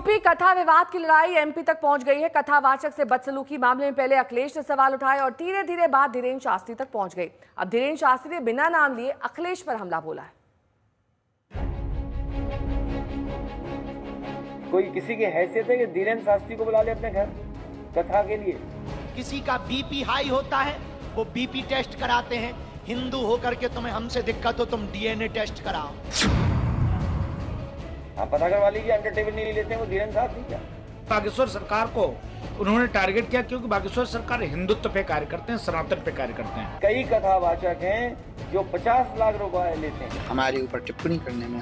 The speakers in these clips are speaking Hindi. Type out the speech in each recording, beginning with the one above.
यूपी कथा विवाद की लड़ाई एमपी तक पहुंच गई है। कथावाचक से बदसलूकी मामले में पहले अखिलेश ने सवाल उठाए और धीरे धीरे बात धीरेन्द्र शास्त्री तक पहुंच गई। अब धीरेन्द्र शास्त्री ने बिना नाम लिए अखिलेश पर हमला बोला है। कोई किसी की हैसियत है कि धीरेन्द्र शास्त्री को बुला ले अपने घर कथा के लिए? किसी का बीपी हाई होता है, वो बीपी टेस्ट कराते हैं। हिंदू होकर के तुम्हें हमसे दिक्कत हो, तुम डीएनए टेस्ट कराओ। आप पता करवा लीजिए, अंडर टेबल नहीं लेते हैं वो धीरेन्द्र शास्त्री क्या? बागेश्वर सरकार को उन्होंने टारगेट किया क्योंकि बागेश्वर सरकार हिंदुत्व पे कार्य करते हैं, सनातन पे कार्य करते हैं। कई कथावाचक हैं जो 50 लाख रुपए लेते हैं। हमारे ऊपर टिप्पणी करने में,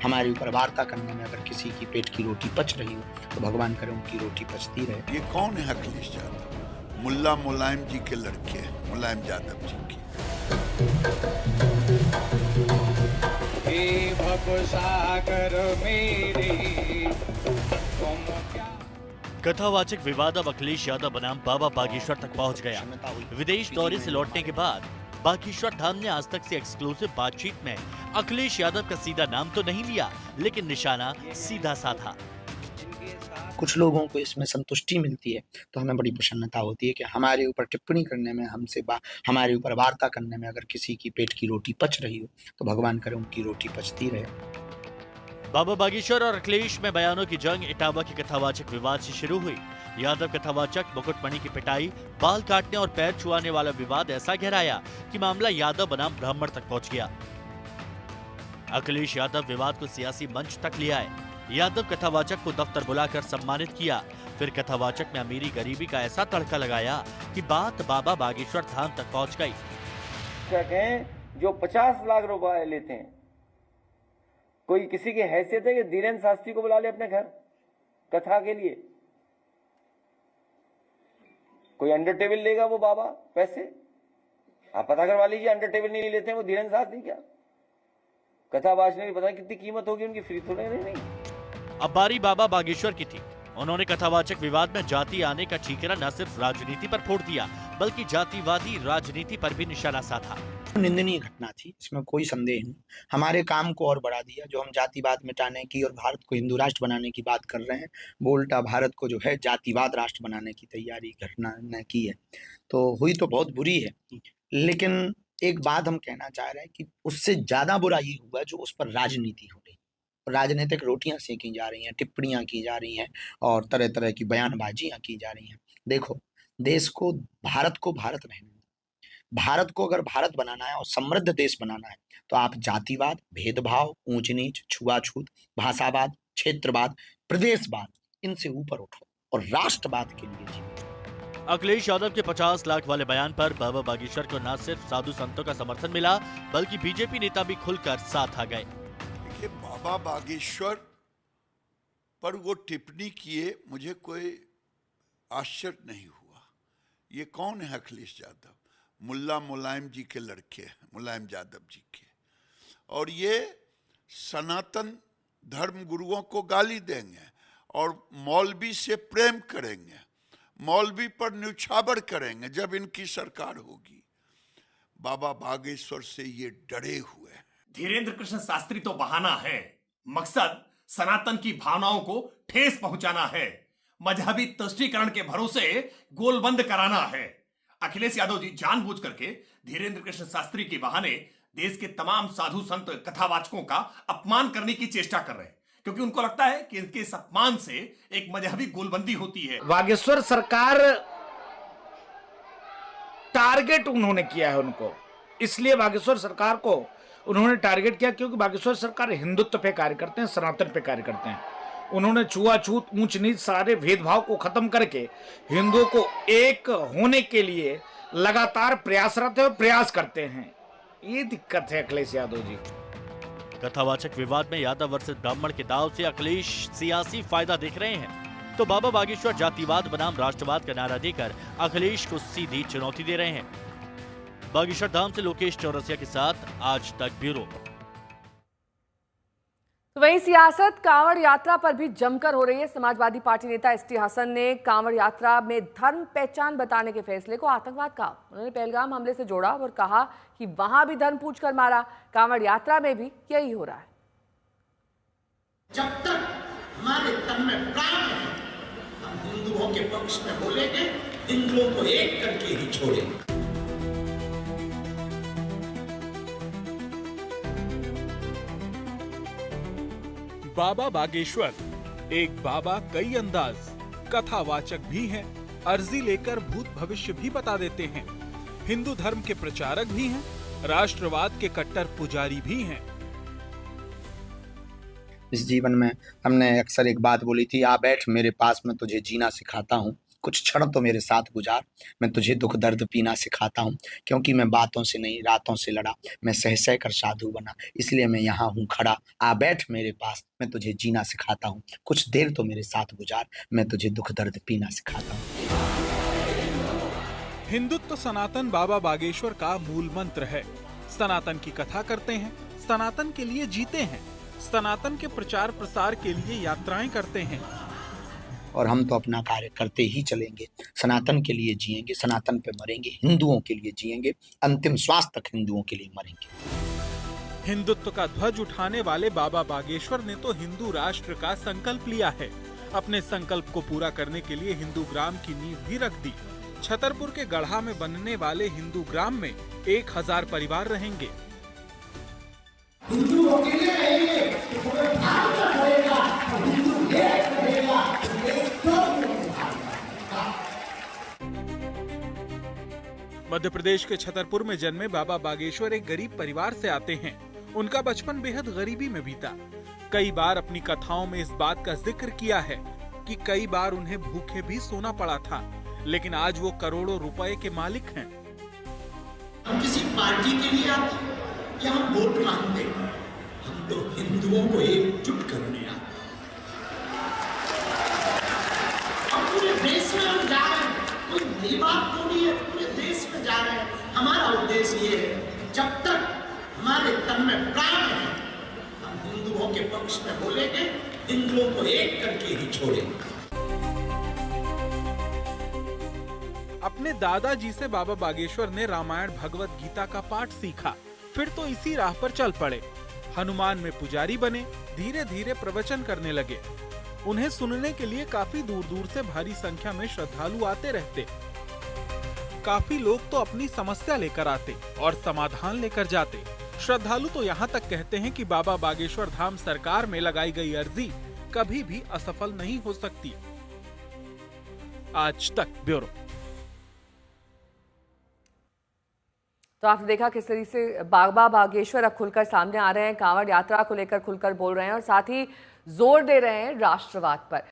हमारे ऊपर वार्ता करने में अगर किसी की पेट की रोटी पच रही हो तो भगवान करे उनकी रोटी पचती रहे। ये कौन है अखिलेश यादव? मुल्ला मुलायम जी के लड़के हैं, मुलायम यादव जी के। कथावाचक विवाद अब अखिलेश यादव बनाम बाबा बागेश्वर तक पहुंच गया। विदेश दौरे से लौटने के बाद बागेश्वर धाम ने आज तक से एक्सक्लूसिव बातचीत में अखिलेश यादव का सीधा नाम तो नहीं लिया, लेकिन निशाना सीधा साधा। कुछ लोगों को इसमें संतुष्टि मिलती है तो हमें बड़ी प्रसन्नता होती है कि हमारे ऊपर टिप्पणी करने में, हमारे ऊपर वार्ता करने में अगर किसी की पेट की रोटी पच रही हो तो भगवान करे उनकी रोटी पचती रहे। बाबा बागेश्वर और अखिलेश में बयानों की जंग इटावा के कथावाचक विवाद से शुरू हुई। यादव कथावाचक मुकुटमणि की पिटाई, बाल काटने और पैर छुआने वाला विवाद ऐसा गहराया कि मामला यादव बनाम ब्राह्मण तक पहुंच गया। अखिलेश यादव विवाद को सियासी मंच तक ले आए। यादव कथावाचक को दफ्तर बुलाकर सम्मानित किया, फिर कथावाचक में अमीरी गरीबी का ऐसा तड़का लगाया कि बात बाबा बागेश्वर धाम तक पहुंच गई। जो 50 लाख रुपए लेते हैं, कोई किसी की हैसियत है कि धीरेन्द्र शास्त्री को बुला ले अपने घर कथा के लिए? कोई अंडर टेबल लेगा वो बाबा पैसे? आप पता करवा लीजिए, अंडर टेबल नहीं लेते हैं वो धीरेन्द्र शास्त्री क्या? कथा बाजने की पता नहीं कितनी कीमत होगी उनकी, फ्री थोड़े नहीं। अब बारी बाबा बागेश्वर की थी। उन्होंने कथावाचक विवाद में जाति आने का ठीकरा न सिर्फ राजनीति पर फोड़ दिया, बल्कि जातिवादी राजनीति पर भी निशाना साधा। निंदनीय घटना थी, इसमें कोई संदेह नहीं। हमारे काम को और बढ़ा दिया। जो हम जातिवाद मिटाने की और भारत को हिंदू राष्ट्र बनाने की बात कर रहे हैं, वो उल्टा भारत को जो है जातिवाद राष्ट्र बनाने की तैयारी घटना ने की है। तो हुई तो बहुत बुरी है, लेकिन एक बात हम कहना चाह रहे हैं कि उससे ज्यादा बुरा ये हुआ जो उस पर राजनीति हो रही, राजनीतिक रोटियां सेकी जा रही हैं, टिप्पणियां की जा रही हैं और तरह तरह की बयानबाजियां की जा रही हैं। देखो, देश को, भारत रहने, भारत को अगर भारत बनाना है और समृद्ध देश बनाना है तो आप जातिवाद, भेदभाव, ऊंच नीच, छुआछूत, भाषावाद, क्षेत्रवाद, प्रदेशवाद, इनसे ऊपर उठो और राष्ट्रवाद के लिए जीओ। अखिलेश यादव के 50 लाख वाले बयान पर बाबा बागेश्वर को न सिर्फ साधु संतों का समर्थन मिला, बल्कि बीजेपी नेता भी खुलकर साथ आ गए। देखिए, बाबा बागेश्वर पर वो टिप्पणी किए, मुझे कोई आश्चर्य नहीं हुआ। ये कौन है अखिलेश यादव? मुल्ला मुलायम जी के लड़के हैं, मुलायम यादव जी के। और ये सनातन धर्म गुरुओं को गाली देंगे और मौलवी से प्रेम करेंगे, मौलवी पर न्यौछावर करेंगे जब इनकी सरकार होगी। बाबा बागेश्वर से ये डरे हुए हैं। धीरेन्द्र कृष्ण शास्त्री तो बहाना है, मकसद सनातन की भावनाओं को ठेस पहुंचाना है, मजहबी तुष्टीकरण के भरोसे गोलबंद कराना है। अखिलेश यादव जी जानबूझ करके धीरेन्द्र कृष्ण शास्त्री के बहाने देश के तमाम साधु संत कथावाचकों का अपमान करने की चेष्टा कर रहे हैं, क्योंकि उनको लगता है कि इनके इस अपमान से एक मजहबी गोलबंदी होती है। बागेश्वर सरकार टारगेट उन्होंने किया है उनको, इसलिए बागेश्वर सरकार को उन्होंने टारगेट किया क्योंकि बागेश्वर सरकार हिंदुत्व पे कार्य करते हैं, सनातन पे कार्य करते हैं। उन्होंने छुआछूत, ऊंच नीच, सारे भेदभाव को खत्म करके हिंदुओं को एक होने के लिए लगातार प्रयासरत है और प्रयास करते हैं। ये दिक्कत है अखिलेश यादव जी। कथावाचक विवाद में यादव वर्सेस ब्राह्मण के दाव से अखिलेश सियासी फायदा देख रहे हैं, तो बाबा बागेश्वर जातिवाद बनाम राष्ट्रवाद का नारा देकर अखिलेश को सीधी चुनौती दे रहे हैं। बागेश्वर धाम से लोकेश चौरसिया के साथ आज तक ब्यूरो। तो वहीं सियासत कांवड़ यात्रा पर भी जमकर हो रही है। समाजवादी पार्टी नेता एसटी हसन ने कांवड़ यात्रा में धर्म पहचान बताने के फैसले को आतंकवाद कहा। उन्होंने पहलगाम हमले से जोड़ा और कहा कि वहां भी धर्म पूछकर मारा, कांवड़ यात्रा में भी यही हो रहा है। जब तक हमारे तन में प्राण है। हम हिंदुओं के पक्ष में बोलेंगे, हिंदुओं को एक करके ही छोड़ेंगे। बाबा बागेश्वर, एक बाबा कई अंदाज, कथावाचक भी हैं, अर्जी लेकर भूत भविष्य भी बता देते हैं, हिंदू धर्म के प्रचारक भी हैं, राष्ट्रवाद के कट्टर पुजारी भी हैं। इस जीवन में हमने अक्सर एक बात बोली थी, आ बैठ मेरे पास, मैं तुझे जीना सिखाता हूँ, कुछ क्षण तो मेरे साथ गुजार, मैं तुझे दुख दर्द पीना सिखाता हूँ। क्योंकि मैं बातों से नहीं रातों से लड़ा, मैं सह सह कर साधु बना, इसलिए मैं यहाँ हूँ खड़ा। आ बैठ मेरे पास, मैं तुझे जीना सिखाता हूँ, कुछ देर तो मेरे साथ गुजार, मैं तुझे दुख दर्द पीना सिखाता हूँ। हिंदुत्व सनातन बाबा बागेश्वर का मूल मंत्र है। सनातन की कथा करते हैं, सनातन के लिए जीते हैं, सनातन के प्रचार प्रसार के लिए यात्राएं करते हैं। और हम तो अपना कार्य करते ही चलेंगे, सनातन के लिए जिएंगे, सनातन पे मरेंगे, हिंदुओं के लिए जिएंगे, अंतिम श्वास तक हिंदुओं के लिए मरेंगे। हिंदुत्व का ध्वज उठाने वाले बाबा बागेश्वर ने तो हिंदू राष्ट्र का संकल्प लिया है। अपने संकल्प को पूरा करने के लिए हिंदू ग्राम की नींव भी रख दी। छतरपुर के गढ़ा में बनने वाले हिंदू ग्राम में 1000 परिवार रहेंगे। हिंदुओं के लिए रहेंगे, मध्य प्रदेश के छतरपुर में जन्मे बाबा बागेश्वर एक गरीब परिवार से आते हैं। उनका बचपन बेहद गरीबी में बीता। कई बार अपनी कथाओं में इस बात का जिक्र किया है कि कई बार उन्हें भूखे भी सोना पड़ा था, लेकिन आज वो करोड़ों रुपए के मालिक हैं। हम किसी पार्टी के लिए आते हैं या हम वोट मांगते हैं, हम तो हिंदुओं को एकजुट करने आते हैं। पूरे देश में हम जा रहे हैं, कोई नई बात थोड़ी है, पूरे देश में जा रहे हैं। हमारा उद्देश्य ये है, जब तक हमारे तन में प्राण है, हम हिंदुओं के पक्ष में बोलेंगे, हिंदुओं को एक करके ही छोड़ेंगे। अपने दादाजी से बाबा बागेश्वर ने रामायण भगवत गीता का पाठ सीखा, फिर तो इसी राह पर चल पड़े। हनुमान में पुजारी बने, धीरे धीरे प्रवचन करने लगे। उन्हें सुनने के लिए काफी दूर दूर से भारी संख्या में श्रद्धालु आते रहते। काफी लोग तो अपनी समस्या लेकर आते और समाधान लेकर जाते। श्रद्धालु तो यहाँ तक कहते हैं कि बाबा बागेश्वर धाम सरकार में लगाई गई अर्जी कभी भी असफल नहीं हो सकती। आज तक ब्यूरो। तो आपने देखा किस तरीके से बाबा बागेश्वर अब खुलकर सामने आ रहे हैं, कांवड़ यात्रा को लेकर खुलकर बोल रहे हैं और साथ ही जोर दे रहे हैं राष्ट्रवाद पर।